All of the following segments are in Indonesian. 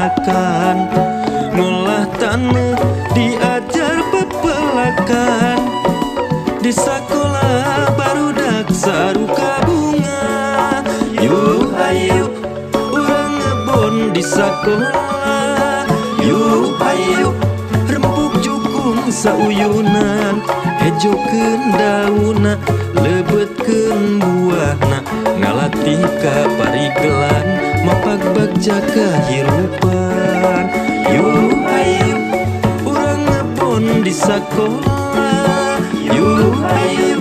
sarakan, ngolah tanah diajar pepelakan. Di sekolah barudak saruka bunga. Yuk ayo urang ngebon di sekolah. Yuk ayo rempuk jukung sauyunan. Hejokeun dauna lebetkeun buahna. Ngalatih ka parigelan mapak bagja kahirupan. Yuk ayo urang ngebon di sekolah. Yuk ayo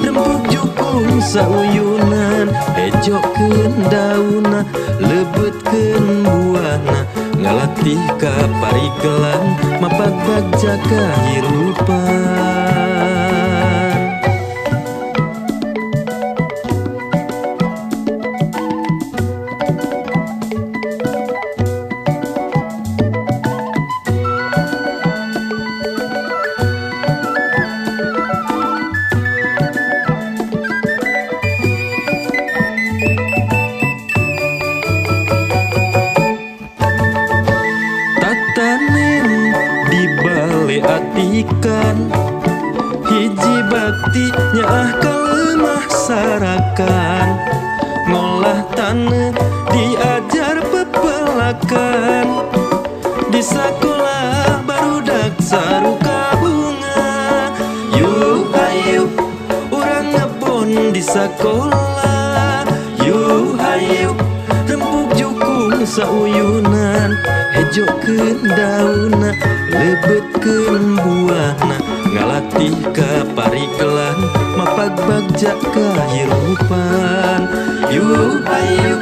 rempuk jukung sauyunan. Hejokeun dauna lebetkeun buahna. Ngalatih ka parigelan mapak bagja kahirupan. Atikan hiji bakti nyaah kalemah sarakan, ngolah tanah diajar pepelakan. Di sekolah barudak saruka bunga. Yuk ayo urang ngebon di sekolah. Yuk ayo rempuk jukung sauyunan. Hejokeun dauna lebetkeun buahna. Ngalatih ka parigelan mapak bagja kahirupan. Yuk ayo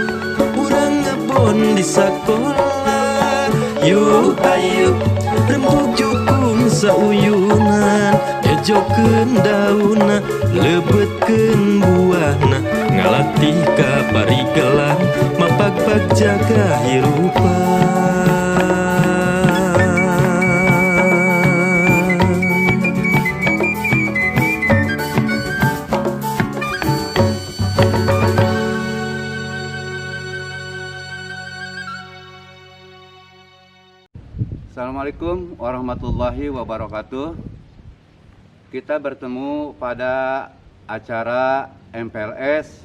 urang ngebon di sekolah. Yuk ayo rempuk jukung sauyunan. Hejokeun dauna lebetkeun buahna. Ngalatih ka parigelan mapak bagja kahirupan. Assalamualaikum warahmatullahi wabarakatuh. Kita bertemu pada acara MPLS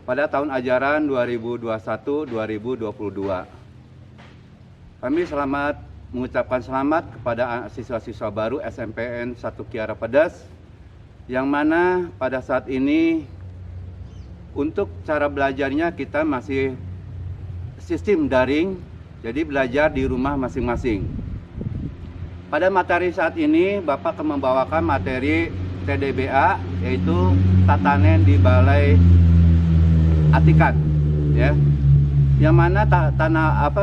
pada tahun ajaran 2021-2022. Kami mengucapkan selamat kepada siswa-siswa baru SMPN 1 Kiara Pedas, yang mana pada saat ini untuk cara belajarnya kita masih sistem daring. Jadi belajar di rumah masing-masing. Pada materi saat ini, Bapak akan membawakan materi TDBA, yaitu tatanen di Balai Atikan, ya. Yang mana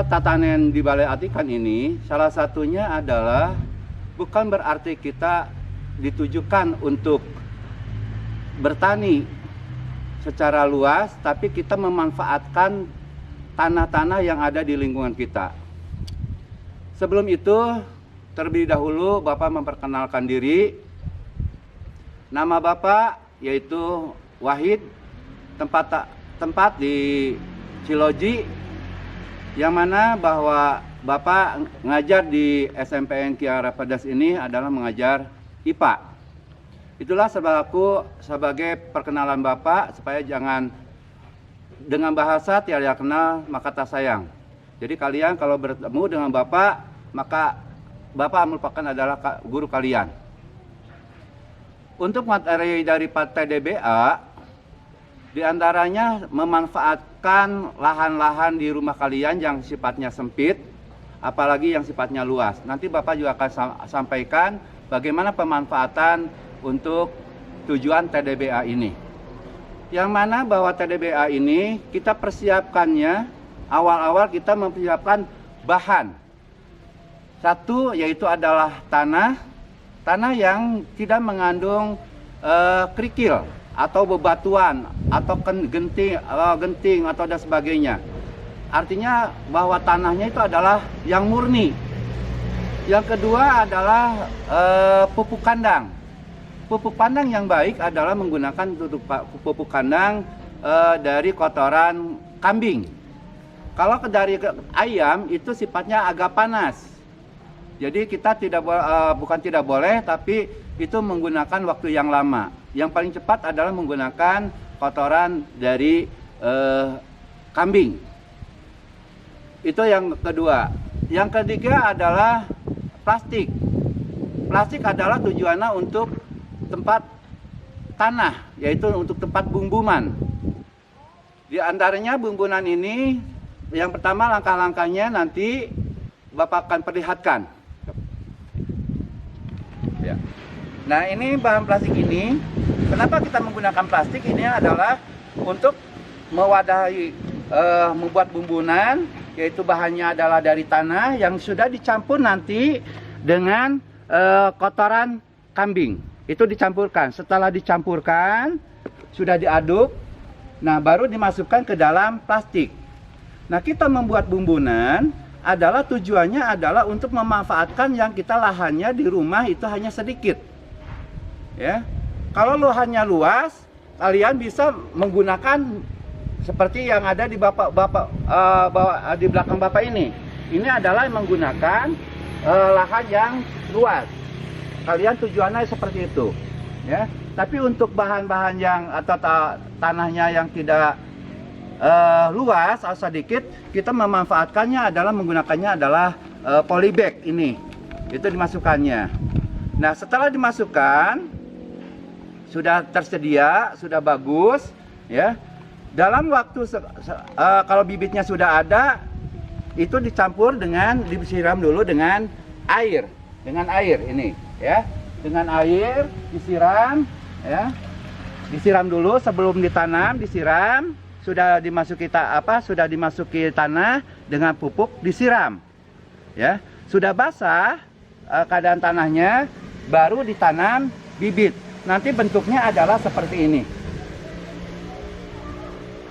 tatanen di Balai Atikan ini, salah satunya adalah bukan berarti kita ditujukan untuk bertani secara luas, tapi kita memanfaatkan tanah-tanah yang ada di lingkungan kita. Sebelum itu, terlebih dahulu Bapak memperkenalkan diri. Nama Bapak yaitu Wahid, tempat di Ciloji, yang mana bahwa Bapak ngajar di SMPN Kiara Pedas ini adalah mengajar IPA. Itulah sebagai perkenalan Bapak, supaya jangan dengan bahasa tiada kenal maka tak sayang. Jadi kalian kalau bertemu dengan Bapak, maka Bapak merupakan adalah guru kalian. Untuk materi dari TDBA, diantaranya memanfaatkan lahan-lahan di rumah kalian yang sifatnya sempit, apalagi yang sifatnya luas. Nanti Bapak juga akan sampaikan bagaimana pemanfaatan untuk tujuan TDBA ini. Yang mana bahwa TDBA ini kita persiapkannya, awal-awal kita mempersiapkan bahan. Satu yaitu adalah tanah yang tidak mengandung kerikil atau bebatuan atau genting atau dan sebagainya. Artinya bahwa tanahnya itu adalah yang murni. Yang kedua adalah pupuk kandang. Pupuk kandang yang baik adalah menggunakan pupuk kandang dari kotoran kambing. Kalau dari ayam itu sifatnya agak panas. Jadi kita bukan tidak boleh, tapi itu menggunakan waktu yang lama. Yang paling cepat adalah menggunakan kotoran dari kambing. Itu yang kedua. Yang ketiga adalah plastik. Plastik adalah tujuannya untuk tempat tanah, yaitu untuk tempat bumbuman. Di antaranya bumbunan ini, yang pertama langkah-langkahnya nanti Bapak akan perlihatkan. Ya. Nah, ini bahan plastik ini, kenapa kita menggunakan plastik? Ini adalah untuk mewadahi, membuat bumbunan, yaitu bahannya adalah dari tanah yang sudah dicampur nanti dengan kotoran kambing. Itu dicampurkan. Setelah dicampurkan, sudah diaduk, nah baru dimasukkan ke dalam plastik. Nah, kita membuat bumbunan adalah tujuannya adalah untuk memanfaatkan yang kita lahannya di rumah itu hanya sedikit. Ya. Kalau lahannya luas, kalian bisa menggunakan seperti yang ada di di belakang Bapak ini. Ini adalah menggunakan lahan yang luas. Kalian tujuannya seperti itu, ya. Tapi untuk bahan-bahan yang atau tanahnya yang tidak luas atau sedikit, kita memanfaatkannya adalah menggunakannya adalah polybag ini. Itu dimasukkannya. Nah, setelah dimasukkan sudah tersedia, sudah bagus, ya. Dalam waktu kalau bibitnya sudah ada, itu dicampur dengan disiram dulu dengan air ini, ya. Dengan air disiram, ya. Disiram dulu sebelum ditanam, disiram. Sudah dimasuki tanah dengan pupuk, disiram, ya. Sudah basah keadaan tanahnya, baru ditanam bibit. Nanti bentuknya adalah seperti ini.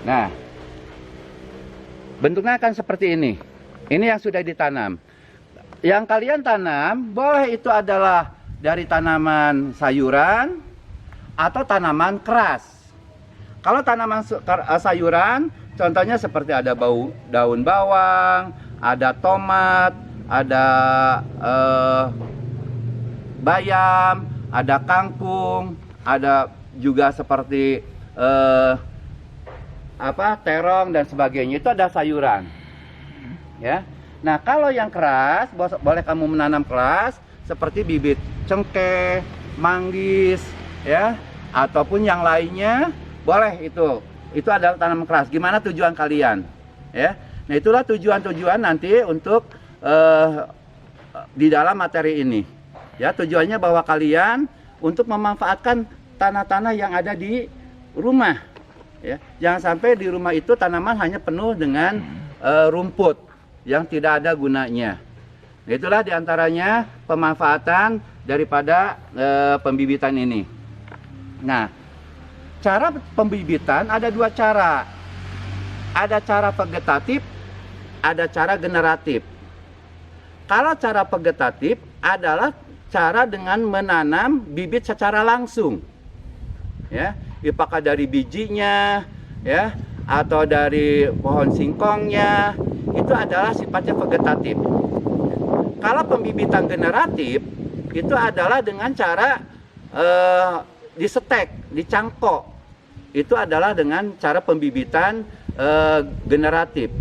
Nah, bentuknya akan seperti ini. Ini yang sudah ditanam. Yang kalian tanam boleh itu adalah dari tanaman sayuran atau tanaman keras. Kalau tanaman sayuran, contohnya seperti ada daun bawang, ada tomat, ada bayam, ada kangkung, ada juga seperti terong dan sebagainya. Itu ada sayuran. Ya. Nah, kalau yang keras, boleh kamu menanam keras seperti bibit cengkeh, manggis, ya, ataupun yang lainnya. Boleh itu adalah tanaman keras. Gimana tujuan kalian, ya? Nah, itulah tujuan nanti untuk di dalam materi ini, ya. Tujuannya bahwa kalian untuk memanfaatkan tanah-tanah yang ada di rumah, ya. Jangan sampai di rumah itu tanaman hanya penuh dengan rumput yang tidak ada gunanya. Nah, itulah diantaranya pemanfaatan daripada pembibitan ini. Nah, cara pembibitan ada dua cara. Ada cara vegetatif, ada cara generatif. Kalau cara vegetatif adalah cara dengan menanam bibit secara langsung. Ya, apakah dari bijinya, ya, atau dari pohon singkongnya, itu adalah sifatnya vegetatif. Kalau pembibitan generatif itu adalah dengan cara disetek, dicangkok. Itu adalah dengan cara pembibitan generatif.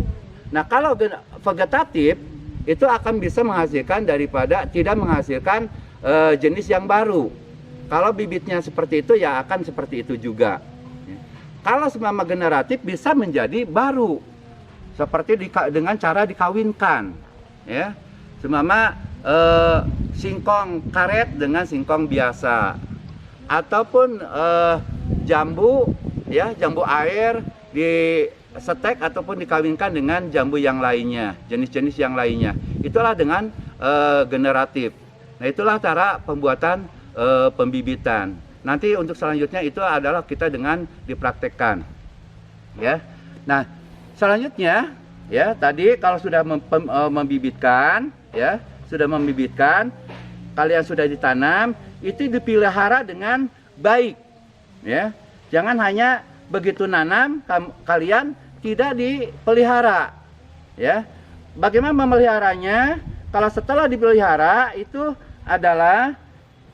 Nah, kalau vegetatif itu akan bisa menghasilkan tidak menghasilkan jenis yang baru. Kalau bibitnya seperti itu, ya akan seperti itu juga. Kalau semama generatif bisa menjadi baru, seperti dengan cara dikawinkan, ya. Semama singkong karet dengan singkong biasa, ataupun jambu, ya, jambu air disetek ataupun dikawinkan dengan jambu yang lainnya, jenis-jenis yang lainnya. Itulah dengan generatif. Nah, itulah cara pembuatan pembibitan. Nanti untuk selanjutnya itu adalah kita dengan dipraktekkan, ya. Nah, selanjutnya, ya, tadi kalau sudah membibitkan, ya, sudah membibitkan, kalian sudah ditanam, itu dipelihara dengan baik, ya. Jangan hanya begitu nanam kalian tidak dipelihara, ya. Bagaimana memeliharanya? Kalau setelah dipelihara itu adalah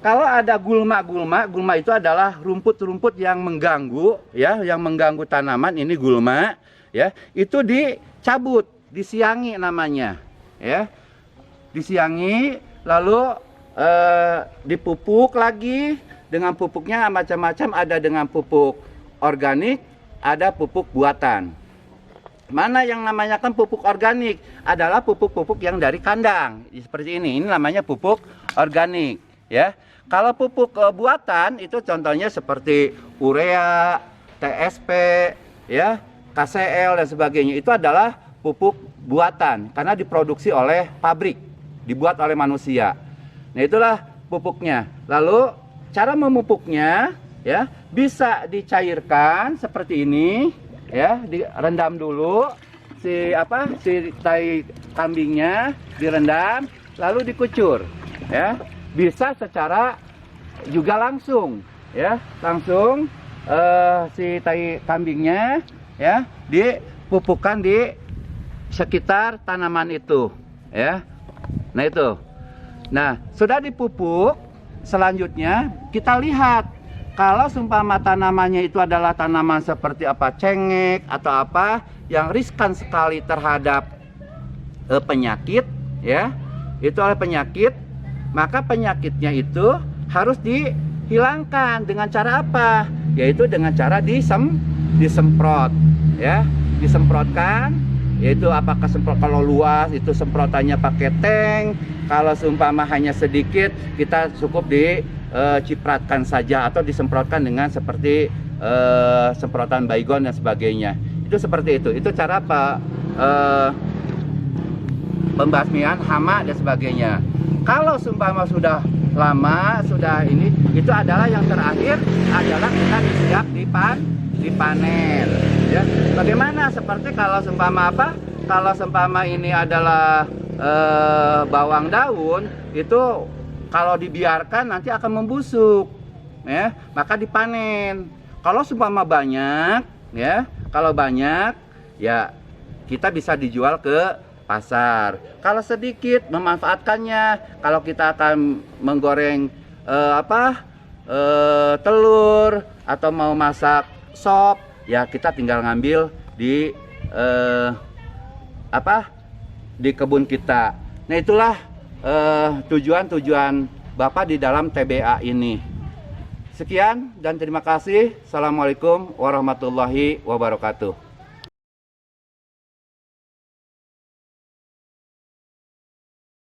kalau ada gulma itu adalah rumput-rumput yang mengganggu, ya, yang mengganggu tanaman. Ini gulma, ya. Itu dicabut, disiangi namanya, ya. Disiangi, lalu dipupuk lagi dengan pupuknya macam-macam. Ada dengan pupuk organik, ada pupuk buatan. Mana yang namanya kan pupuk organik adalah pupuk-pupuk yang dari kandang seperti ini. Ini namanya pupuk organik, ya. Kalau pupuk buatan itu contohnya seperti urea, TSP, ya, KCL dan sebagainya. Itu adalah pupuk buatan karena diproduksi oleh pabrik, dibuat oleh manusia. Nah, itulah pupuknya. Lalu cara memupuknya, ya, bisa dicairkan seperti ini. Ya, direndam dulu si tai kambingnya, direndam lalu dikucur, ya. Bisa secara juga langsung, ya, langsung si tai kambingnya, ya, dipupukkan di sekitar tanaman itu, ya. Nah, itu. Nah, sudah dipupuk, selanjutnya kita lihat kalau seumpama tanamannya itu adalah tanaman seperti cengkeh atau apa yang riskan sekali terhadap penyakit, ya, itu oleh penyakit, maka penyakitnya itu harus dihilangkan dengan cara apa? Yaitu dengan cara disemprot, ya, disemprotkan. Yaitu apakah semprot kalau luas itu semprotannya pakai tank, kalau seumpama hanya sedikit kita cukup cipratkan saja atau disemprotkan dengan seperti semprotan baygon dan sebagainya. Itu seperti itu. Itu cara pembasmian hama dan sebagainya. Kalau seumpama sudah lama, sudah ini, itu adalah yang terakhir adalah kita siap dipanen, ya. Bagaimana seperti kalau seumpama kalau seumpama ini adalah bawang daun, itu kalau dibiarkan nanti akan membusuk, ya, maka dipanen. Kalau seumpama banyak, ya, kalau banyak, ya, kita bisa dijual ke pasar. Kalau sedikit memanfaatkannya, kalau kita akan menggoreng telur atau mau masak sop, ya kita tinggal ngambil di di kebun kita. Nah, itulah tujuan Bapak di dalam TBA ini. Sekian dan terima kasih. Assalamualaikum warahmatullahi wabarakatuh.